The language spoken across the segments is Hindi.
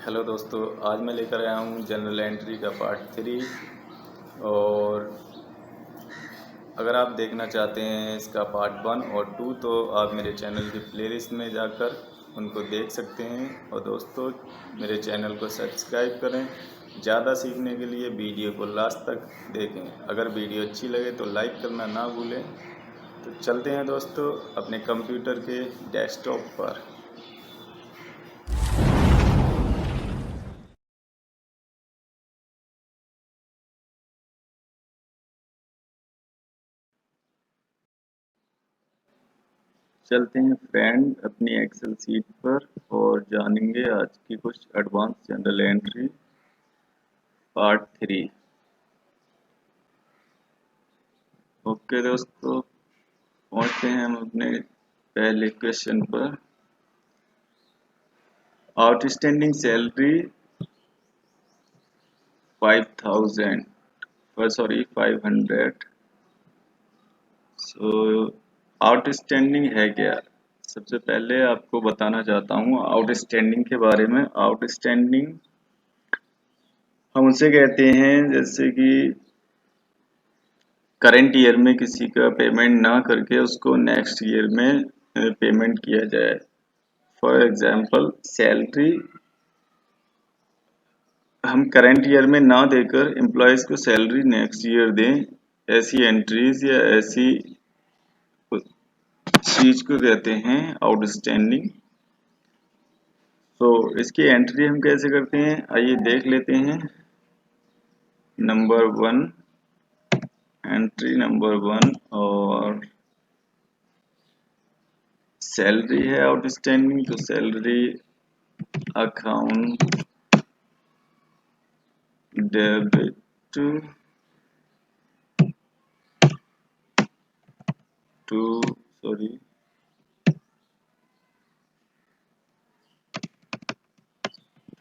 हेलो दोस्तों, आज मैं लेकर आया हूँ जनरल एंट्री का पार्ट 3। और अगर आप देखना चाहते हैं इसका पार्ट 1 और 2 तो आप मेरे चैनल की प्लेलिस्ट में जाकर उनको देख सकते हैं। और दोस्तों, मेरे चैनल को सब्सक्राइब करें। ज़्यादा सीखने के लिए वीडियो को लास्ट तक देखें। अगर वीडियो अच्छी लगे तो लाइक करना ना भूलें। तो चलते हैं दोस्तों अपने कंप्यूटर के डेस्कटॉप पर। चलते हैं फ्रेंड अपनी एक्सेल सीट पर और जानेंगे आज की कुछ advance general entry part 3। Okay दोस्तों, पहुंचते हैं हम अपने पहले क्वेश्चन पर। Outstanding salary 5000 sorry 500। सो आउटस्टैंडिंग है क्या? सबसे पहले आपको बताना चाहता हूँ आउटस्टैंडिंग के बारे में। आउटस्टैंडिंग हम उसे कहते हैं जैसे कि करंट ईयर में किसी का पेमेंट ना करके उसको नेक्स्ट ईयर में पेमेंट किया जाए। फॉर एग्जांपल, सैलरी हम करंट ईयर में ना देकर एम्प्लॉयज को सैलरी नेक्स्ट ईयर दें, ऐसी एंट्रीज या ऐसी चीज को कहते हैं आउटस्टैंडिंग। तो इसकी एंट्री हम कैसे करते हैं, आइए देख लेते हैं। नंबर 1, एंट्री नंबर 1 और सैलरी है आउटस्टैंडिंग, तो salary account debit to sorry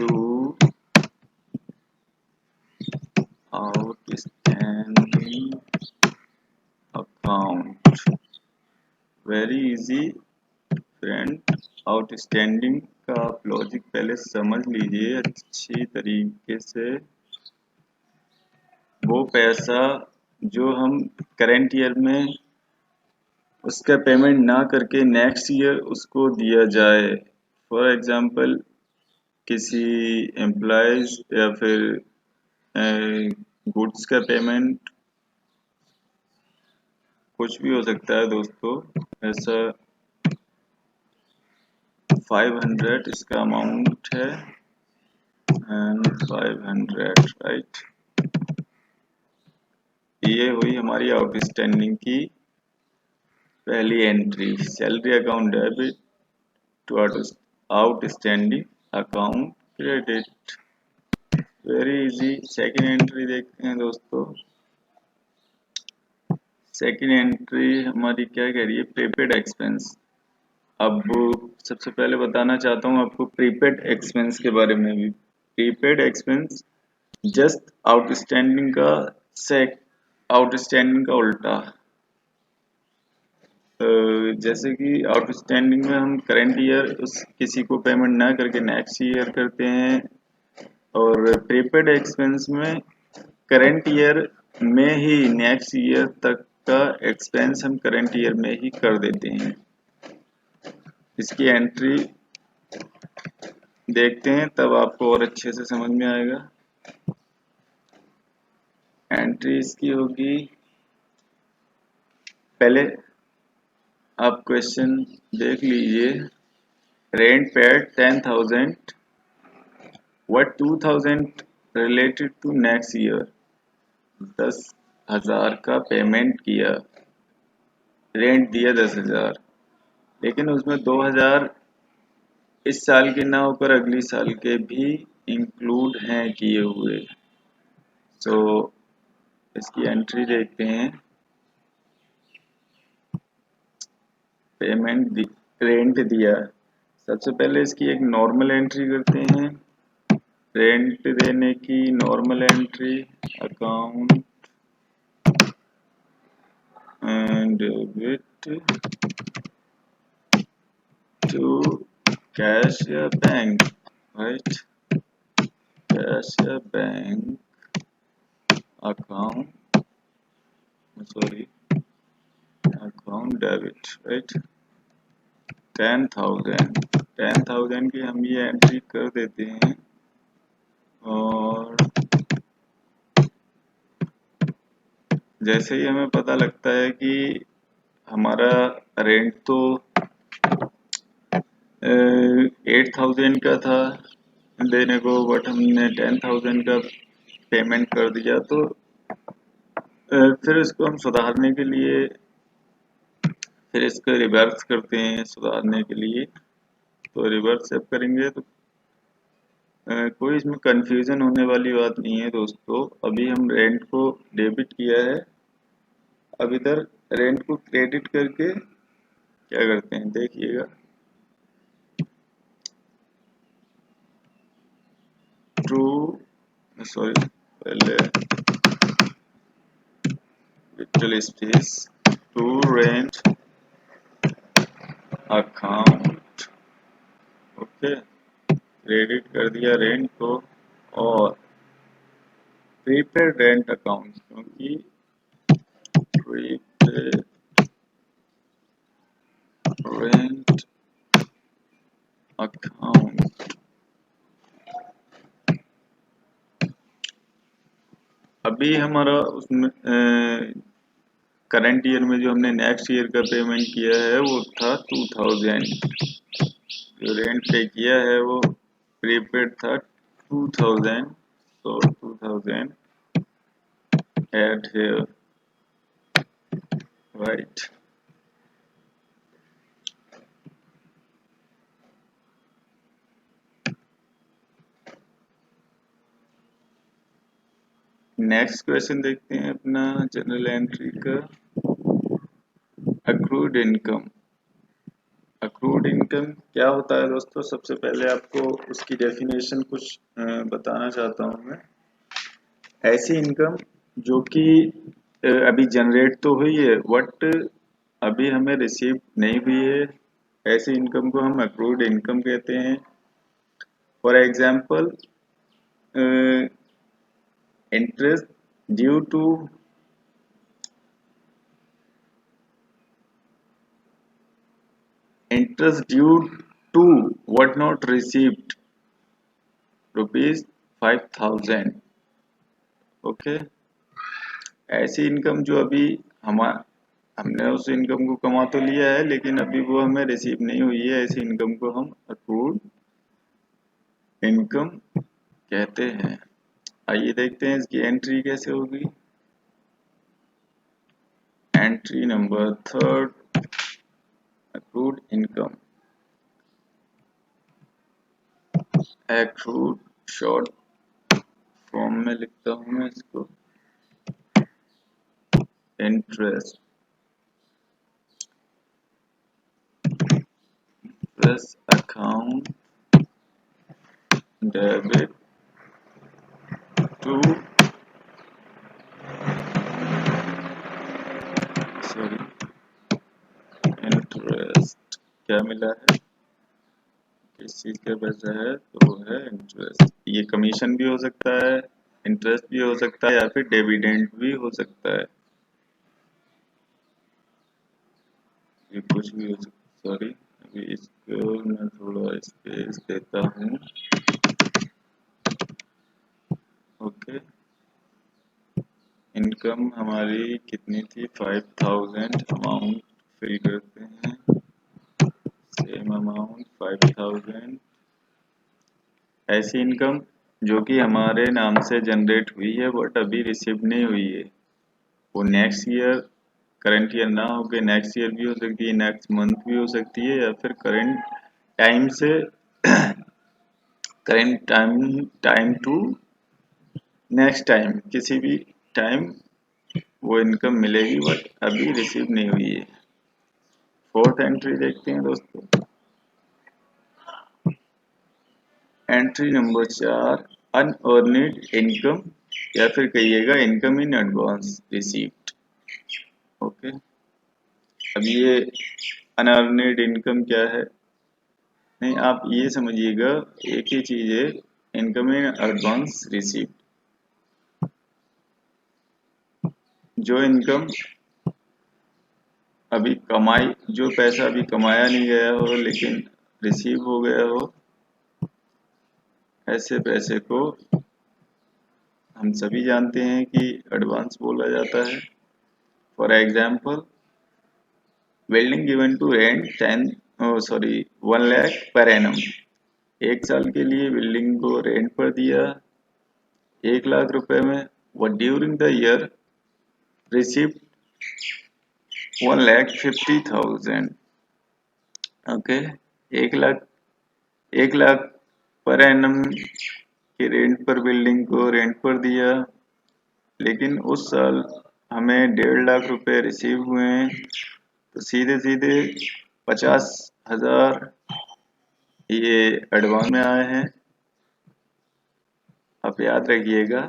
to outstanding account. Very easy friend. Outstanding का आप लॉजिक पहले समझ लीजिए अच्छी तरीके से। वो पैसा जो हम करंट ईयर में उसका पेमेंट ना करके नेक्स्ट ईयर उसको दिया जाए। फॉर एग्जांपल, किसी एम्प्लॉयज या फिर गुड्स का पेमेंट, कुछ भी हो सकता है दोस्तों। ऐसा 500 इसका अमाउंट है एंड 500 राइट। ये हुई हमारी आउटस्टैंडिंग की पहली entry, salary account debit to outstanding account credit. Very easy. Second entry देखते हैं दोस्तों। सेकंड एंट्री हमारी क्या कह रही है, प्रीपेड एक्सपेंस। अब सबसे पहले बताना चाहता हूँ आपको प्रीपेड एक्सपेंस के बारे में भी। प्रीपेड एक्सपेंस जस्ट आउटस्टैंडिंग का आउटस्टैंडिंग का उल्टा। जैसे कि आउटस्टैंडिंग में हम करंट ईयर उस किसी को पेमेंट ना करके नेक्स्ट ईयर करते हैं, और प्रीपेड एक्सपेंस में करंट ईयर में ही नेक्स्ट ईयर तक का एक्सपेंस हम करंट ईयर में ही कर देते हैं। इसकी एंट्री देखते हैं तब आपको और अच्छे से समझ में आएगा। एंट्री इसकी होगी, पहले आप क्वेश्चन देख लीजिए। Rent paid 10,000, what 2,000 related to next year. 10,000 का पेमेंट किया, रेंट दिया 10,000, लेकिन उसमें 2,000 इस साल के ना होकर अगली साल के भी इंक्लूड हैं किए हुए। तो इसकी एंट्री देखते हैं। पेमेंट रेंट दिया, सबसे पहले इसकी एक नॉर्मल एंट्री करते हैं। रेंट देने की normal entry account and debit to cash या बैंक राइट। कैश या bank account, sorry account debit, right. 10,000 की हम ये एंट्री कर देते हैं। और जैसे ही हमें पता लगता है कि हमारा रेंट तो 8,000 का था देने को, बट हमने 10,000 का पेमेंट कर दिया, तो फिर इसको हम सुधारने के लिए फिर इसको रिवर्स करते हैं सुधारने के लिए। तो रिवर्स जब करेंगे तो कोई इसमें कंफ्यूजन होने वाली बात नहीं है दोस्तों। अभी हम रेंट को डेबिट किया है, अब इधर रेंट को क्रेडिट करके क्या करते हैं देखिएगा। टू सॉरी पहले little space, to rent account, okay, credit कर दिया रेंट को। और प्रीपेड रेंट अकाउंट, क्योंकि प्रीपेड रेंट अकाउंट अभी हमारा उसमें करंट ईयर में जो हमने नेक्स्ट ईयर का पेमेंट किया है वो था 2000। जो रेंट पे किया है वो प्रीपेड था 2000, so 2000 add here, right। Next question देखते हैं अपना जनरल एंट्री का, अक्रूड इनकम। अक्रूड इनकम क्या होता है दोस्तों? सबसे पहले आपको उसकी डेफिनेशन कुछ बताना चाहता हूँ मैं। ऐसी इनकम जो कि अभी जनरेट तो हुई है बट अभी हमें रिसीव नहीं हुई है, ऐसी इनकम को हम अक्रूड इनकम कहते हैं। For example interest due to what not received, ₹5,000, okay. ऐसी इनकम जो अभी हमने उस इनकम को कमा तो लिया है लेकिन अभी वो हमें रिसीव नहीं हुई है, ऐसी इनकम को हम अक्रूड इनकम कहते हैं। आइए देखते हैं इसकी एंट्री कैसे होगी। Entry number 3, accrued income. Accrued short form में लिखता हूँ मैं इसको, interest plus account debit to interest. क्या मिला है, किस चीज का पैसा है, तो वो है इंटरेस्ट। ये कमीशन भी हो सकता है, इंटरेस्ट भी हो सकता है, या फिर डिविडेंड भी हो सकता है, ये कुछ भी हो सकता है। सॉरी, अभी इसको मैं थोड़ा स्पेस देता हूँ, ओके। इनकम हमारी कितनी थी, 5,000, अमाउंट फिल करते हैं, सेम अमाउंट 5,000। ऐसी इनकम जो कि हमारे नाम से जनरेट हुई है बट अभी रिसीव नहीं हुई है, वो नेक्स्ट ईयर, करंट ईयर ना होके नेक्स्ट ईयर भी हो सकती है, नेक्स्ट मंथ भी हो सकती है, या फिर करंट टाइम से current time to next time, किसी भी टाइम वो इनकम मिलेगी बट अभी रिसीव नहीं हुई है। फोर्थ एंट्री देखते हैं दोस्तों, एंट्री नंबर 4, अनअर्न्ड इनकम, या फिर कहिएगा income in advance received, okay. अब ये अनअर्न्ड इनकम क्या है, नहीं आप ये समझिएगा, एक ही चीज है, इनकम इन एडवांस रिसीव्ड, जो इनकम अभी कमाई, जो पैसा अभी कमाया नहीं गया हो लेकिन रिसीव हो गया हो, ऐसे पैसे को हम सभी जानते हैं कि एडवांस बोला जाता है। For example, building given to rent 1 lakh per annum, 1 साल के लिए बिल्डिंग को रेंट पर दिया 1 लाख रुपए में। वो during the year received 1,50,000। Okay, 1 lakh per annum के रेंट पर बिल्डिंग को रेंट पर दिया, लेकिन उस साल हमें 1.5 लाख रुपए रिसीव हुए हैं, तो सीधे सीधे 50,000 ये एडवांस में आए हैं। आप याद रखिएगा,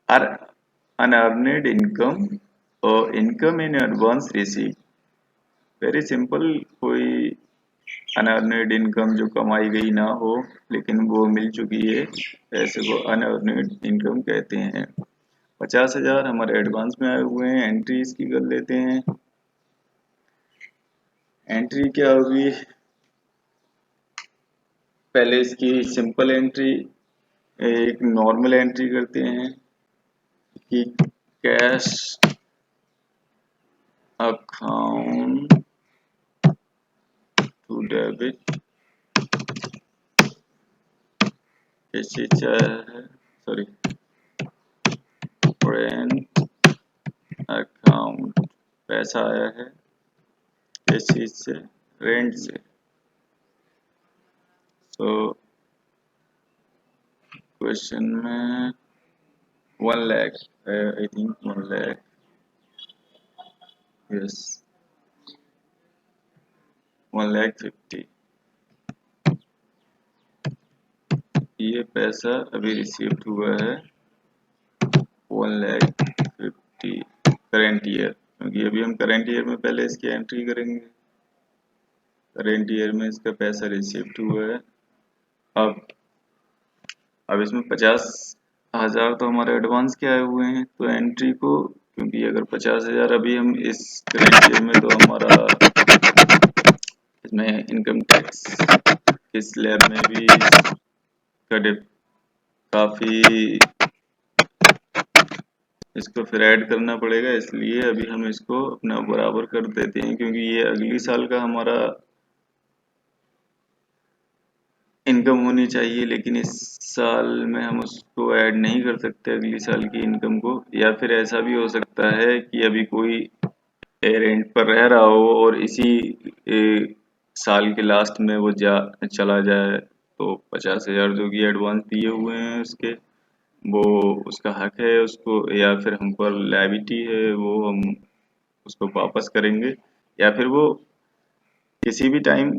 अनअर्नेड इनकम और income in advance receive, very simple. कोई अनअर्नेड इनकम जो कमाई गई ना हो लेकिन वो मिल चुकी है, ऐसे को अनअर्नेड इनकम कहते हैं। 50,000 हमारे एडवांस में आए हुए हैं। एंट्री इसकी कर लेते हैं। एंट्री क्या होगी, पहले इसकी सिंपल एंट्री, एक नॉर्मल एंट्री करते हैं कि कैश अकाउंट टू डेबिट, कैसे है, सॉरी, रेंट अकाउंट, पैसा आया है किस चीज से, रेंट से। तो क्वेश्चन में 1 lakh, I think 1 lakh, yes 1,50,000, ये पैसा अभी रिसीव्ड हुआ है 1,50,000 करेंट ईयर, क्योंकि अभी हम करेंट ईयर में पहले इसकी एंट्री करेंगे। करेंट ईयर में इसका पैसा रिसीव्ड हुआ है। अब इसमें 50,000 तो हमारे एडवांस के आए हुए हैं, तो एंट्री को, क्योंकि अगर 50,000 अभी हम इस करेंट ईयर में, तो हमारा इसमें इनकम टैक्स के स्लैब में भी काफी इसको फिर ऐड करना पड़ेगा, इसलिए अभी हम इसको अपना बराबर कर देते हैं, क्योंकि ये अगली साल का हमारा इनकम होनी चाहिए, लेकिन इस साल में हम उसको ऐड नहीं कर सकते अगली साल की इनकम को। या फिर ऐसा भी हो सकता है कि अभी कोई रेंट पर रह रहा हो और इसी साल के लास्ट में वो चला जाए, तो 50,000 जो कि एडवांस दिए हुए हैं उसके, वो उसका हक है उसको, या फिर हम पर लायबिलिटी है, वो हम उसको वापस करेंगे। या फिर वो किसी भी टाइम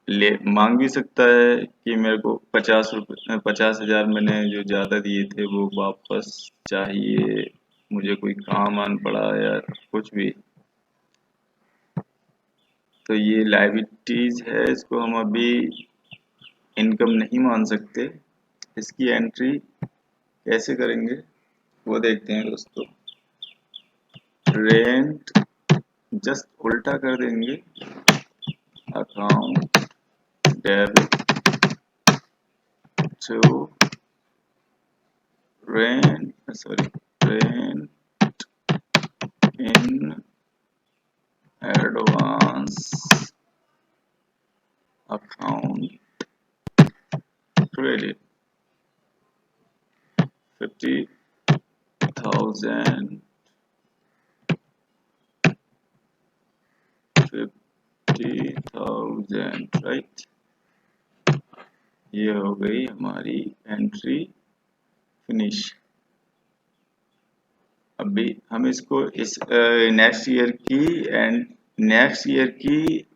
ले मांग भी सकता है कि मेरे को 50,000 मैंने जो ज्यादा दिए थे वो वापस चाहिए, मुझे कोई काम आन पड़ा या कुछ भी। तो ये लायबिलिटीज है, इसको हम अभी इनकम नहीं मान सकते। इसकी एंट्री कैसे करेंगे वो देखते हैं दोस्तों। रेंट जस्ट उल्टा कर देंगे, account debit to rent, sorry, rent in advance account credit 50,000 right. ये हो गई हमारी एंट्री फिनिश। अभी हम इसको इस नेक्स्ट ईयर की एंड नेक्स्ट ईयर की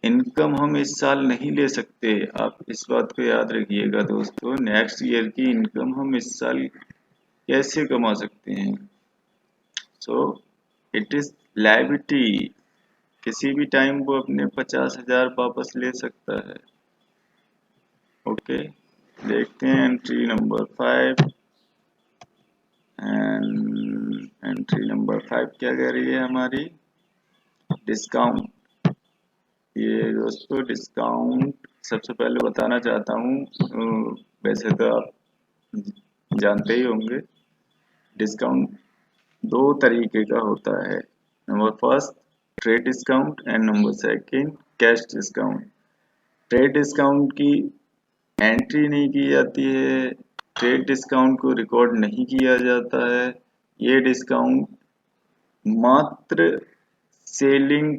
इनकम हम इस साल नहीं ले सकते, आप इस बात को याद रखिएगा दोस्तों। नेक्स्ट ईयर की इनकम हम इस साल कैसे कमा सकते हैं? सो इट इज लायबिलिटी, किसी भी टाइम वो अपने 50,000 वापस ले सकता है। ओके, देखते हैं entry number 5 and entry number 5 क्या कह रही है हमारी, डिस्काउंट। ये दोस्तों डिस्काउंट सबसे पहले बताना चाहता हूँ, वैसे तो आप जानते ही होंगे डिस्काउंट दो तरीके का होता है। Number first trade discount and number second cash discount. Trade discount की एंट्री नहीं की जाती है, ट्रेड डिस्काउंट को रिकॉर्ड नहीं किया जाता है। ये डिस्काउंट मात्र सेलिंग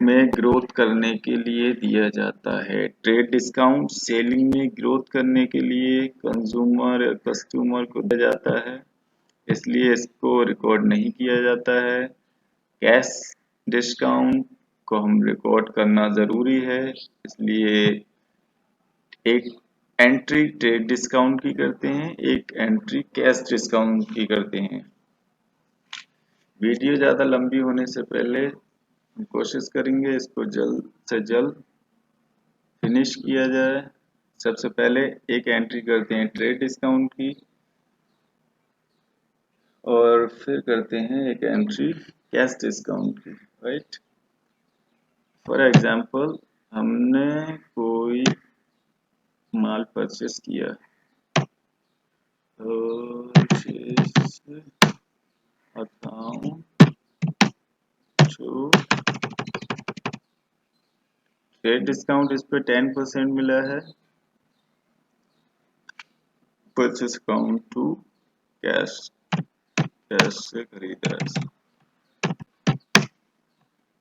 में ग्रोथ करने के लिए दिया जाता है। ट्रेड डिस्काउंट सेलिंग में ग्रोथ करने के लिए कंज्यूमर कस्टमर को दिया जाता है, इसलिए इसको रिकॉर्ड नहीं किया जाता है। कैश डिस्काउंट को हम रिकॉर्ड करना ज़रूरी है, इसलिए एक एंट्री ट्रेड डिस्काउंट की करते हैं, एक एंट्री कैश डिस्काउंट की करते हैं। वीडियो ज़्यादा लंबी होने से पहले हम कोशिश करेंगे इसको जल्द से जल्द फिनिश किया जाए। सबसे पहले एक एंट्री करते हैं ट्रेड डिस्काउंट की और फिर करते हैं एक एंट्री कैश डिस्काउंट की, राइट। फॉर एग्जांपल हमने कोई माल परचेस किया, purchase account to trade discount, इस पे 10% मिला है। Purchase account to cash, cash से खरीदा है।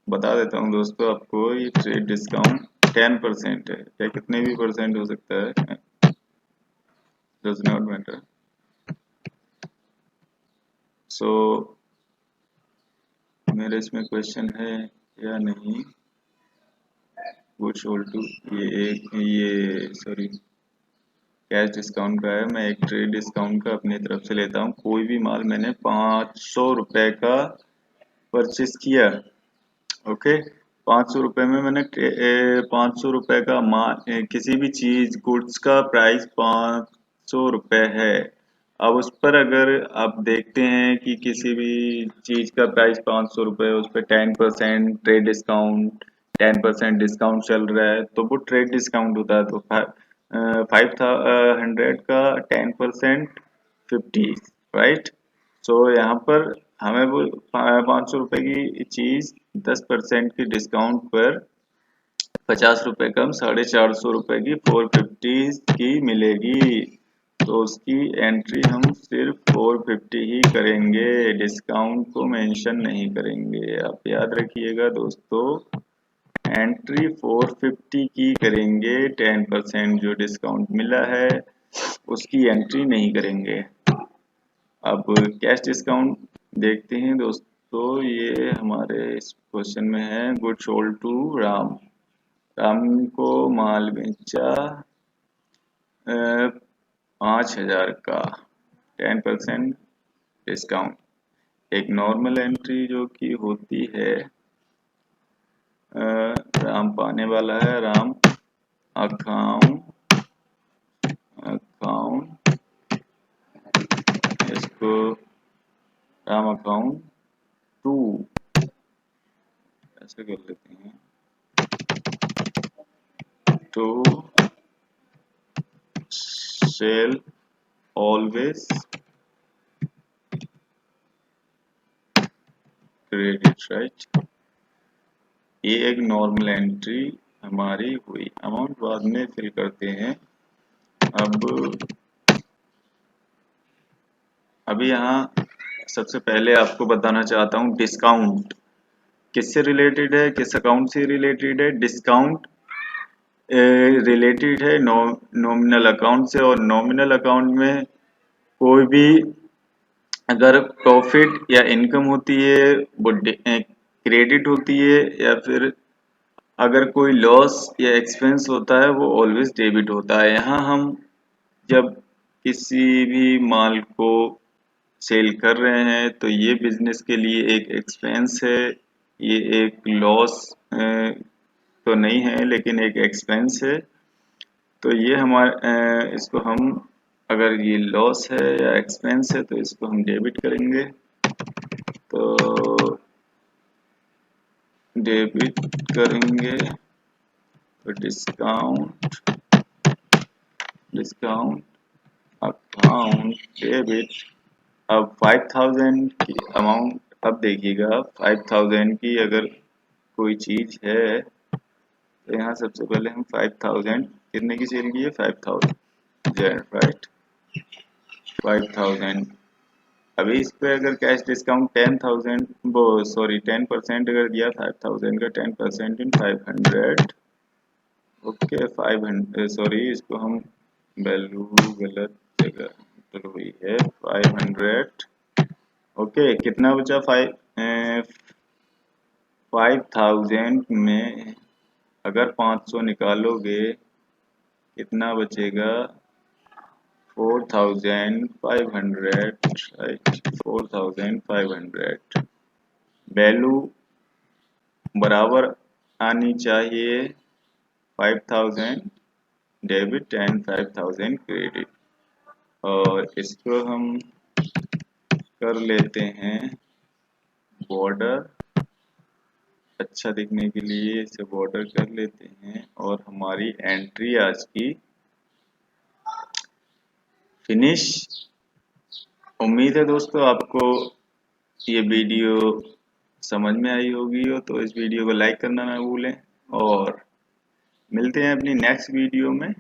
बता देता हूँ दोस्तों आपको, ये ट्रेड डिस्काउंट 10% है, या कितने भी परसेंट हो सकता है, डज नॉट मैटर। सो मेरे इसमें क्वेश्चन है या नहीं, गुड सोल्ड टू, ये सॉरी कैश डिस्काउंट का है। मैं एक ट्रेड डिस्काउंट का अपनी तरफ से लेता हूँ। कोई भी माल मैंने 500 रुपए का परचेस किया, ओके। 500 रुपए में मैंने 500 रुपए का माल, किसी भी चीज गुड्स का प्राइस 500 रुपए है। अब उस पर अगर आप देखते हैं कि किसी भी चीज का प्राइस 500 रुपए है, उस पर 10% ट्रेड डिस्काउंट, 10% डिस्काउंट चल रहा है, तो वो ट्रेड डिस्काउंट होता है। तो 500 का 10% 50, राइट। सो यहाँ पर हमें वो 500 रुपए की चीज 10% की डिस्काउंट पर 50 रुपए कम 450 रुपए की 450 की मिलेगी। तो उसकी एंट्री हम सिर्फ 450 ही करेंगे, डिस्काउंट को मेंशन नहीं करेंगे। आप याद रखिएगा दोस्तों, एंट्री 450 की करेंगे, 10% जो डिस्काउंट मिला है उसकी एंट्री नहीं करेंगे। अब कैश डिस्काउंट देखते हैं दोस्तों, ये हमारे इस क्वेश्चन में है, good sold to Ram. Ram को माल बेचा 5,000 का, 10% डिस्काउंट। एक नॉर्मल एंट्री जो कि होती है, राम पाने वाला है, राम अकाउंट, अकाउंट इसको राम अकाउंट टू ऐसे कर लेते हैं, to sale always credit, right. ये एक नॉर्मल एंट्री हमारी हुई। अमाउंट बाद में फिल करते हैं। अब अभी यहाँ सबसे पहले आपको बताना चाहता हूँ डिस्काउंट किससे रिलेटेड है, किस अकाउंट से रिलेटेड है। डिस्काउंट रिलेटेड है नॉमिनल अकाउंट से, और नॉमिनल अकाउंट में कोई भी अगर प्रॉफिट या इनकम होती है वो क्रेडिट होती है, या फिर अगर कोई लॉस या एक्सपेंस होता है वो ऑलवेज डेबिट होता है। यहाँ हम जब किसी भी माल को सेल कर रहे हैं तो ये बिजनेस के लिए एक एक्सपेंस है, ये एक लॉस तो नहीं है लेकिन एक एक्सपेंस है। तो ये हमारे इसको हम, अगर ये लॉस है या एक्सपेंस है तो इसको हम डेबिट करेंगे। तो डेबिट करेंगे तो डिस्काउंट अकाउंट डेबिट। अब 5000 की अमाउंट, अब देखिएगा 5000 की अगर कोई चीज है तो यहाँ सबसे पहले हम 5000 कितने की सेल की है, 5000, राइट, 5000। अभी इस पे अगर कैश डिस्काउंट 10,000, वो सॉरी 10% अगर दिया 5000 का 10% इन 500, ओके 500, सॉरी इसको हम वैल्यू गलत जगह एंटर हुई है, 500। ओके कितना बचा, 5000 में अगर 500 निकालोगे कितना बचेगा, 4500, राइट, 4500। वैल्यू बराबर आनी चाहिए 5000 डेबिट एंड 5000 क्रेडिट। और इसको हम कर लेते हैं बॉर्डर, अच्छा दिखने के लिए इसे बॉर्डर कर लेते हैं। और हमारी एंट्री आज की फिनिश। उम्मीद है दोस्तों आपको ये वीडियो समझ में आई होगी हो, तो इस वीडियो को लाइक करना ना भूलें और मिलते हैं अपनी नेक्स्ट वीडियो में।